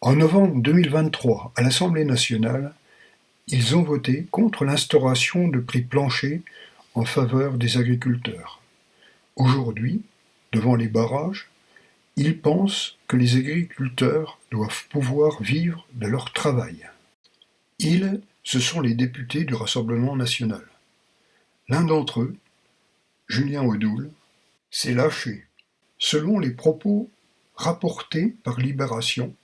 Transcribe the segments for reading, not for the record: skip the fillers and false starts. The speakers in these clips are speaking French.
En novembre 2023, à l'Assemblée nationale, ils ont voté contre l'instauration de prix planchers en faveur des agriculteurs. Aujourd'hui, devant les barrages, ils pensent que les agriculteurs doivent pouvoir vivre de leur travail. Ils, ce sont les députés du Rassemblement national. L'un d'entre eux, Julien Audoul, s'est lâché. Selon les propos rapportés par Libération,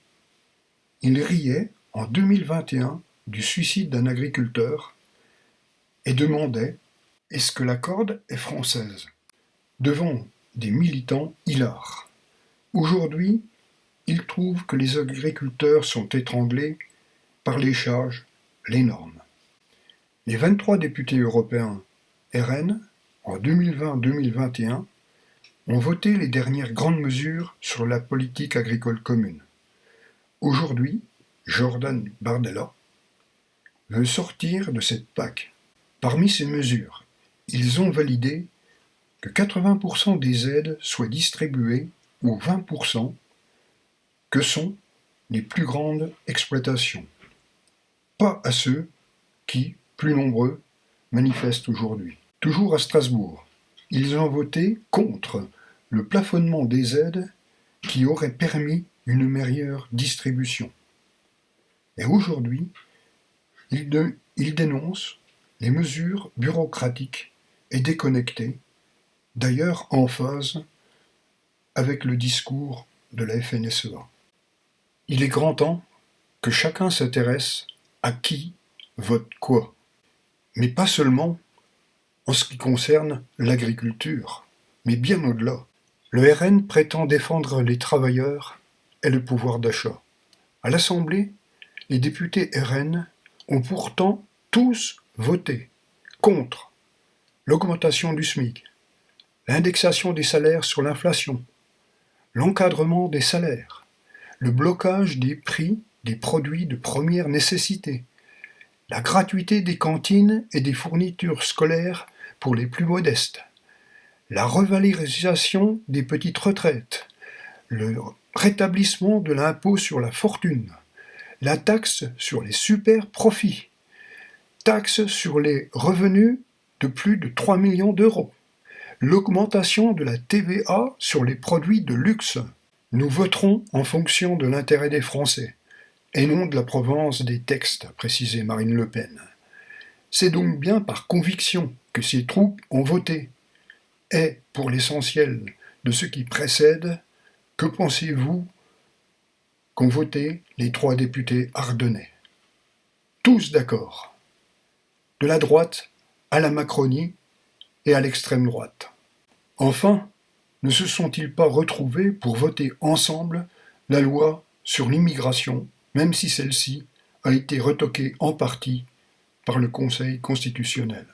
il riait en 2021 du suicide d'un agriculteur et demandait « Est-ce que la corde est française ?» devant des militants hilars. Aujourd'hui, il trouve que les agriculteurs sont étranglés par les charges, les normes. Les 23 députés européens RN, en 2020-2021, ont voté les dernières grandes mesures sur la politique agricole commune. Aujourd'hui, Jordan Bardella veut sortir de cette PAC. Parmi ces mesures, ils ont validé que 80% des aides soient distribuées aux 20% que sont les plus grandes exploitations. Pas à ceux qui, plus nombreux, manifestent aujourd'hui. Toujours à Strasbourg, ils ont voté contre le plafonnement des aides qui aurait permis une meilleure distribution. Et aujourd'hui, ils dénoncent les mesures bureaucratiques et déconnectées, d'ailleurs en phase avec le discours de la FNSEA. Il est grand temps que chacun s'intéresse à qui vote quoi, mais pas seulement en ce qui concerne l'agriculture, mais bien au-delà. Le RN prétend défendre les travailleurs et le pouvoir d'achat. À l'Assemblée, les députés RN ont pourtant tous voté contre l'augmentation du SMIC, l'indexation des salaires sur l'inflation, l'encadrement des salaires, le blocage des prix des produits de première nécessité, la gratuité des cantines et des fournitures scolaires pour les plus modestes, la revalorisation des petites retraites, le rétablissement de l'impôt sur la fortune, la taxe sur les super profits, taxe sur les revenus de plus de 3 millions d'euros, l'augmentation de la TVA sur les produits de luxe. Nous voterons en fonction de l'intérêt des Français, et non de la provenance des textes, a précisé Marine Le Pen. C'est donc bien par conviction que ces troupes ont voté. Et, pour l'essentiel de ce qui précède, que pensez-vous qu'ont voté les 3 députés ardennais? Tous d'accord, de la droite à la Macronie et à l'extrême droite. Enfin, ne se sont-ils pas retrouvés pour voter ensemble la loi sur l'immigration, même si celle-ci a été retoquée en partie par le Conseil constitutionnel?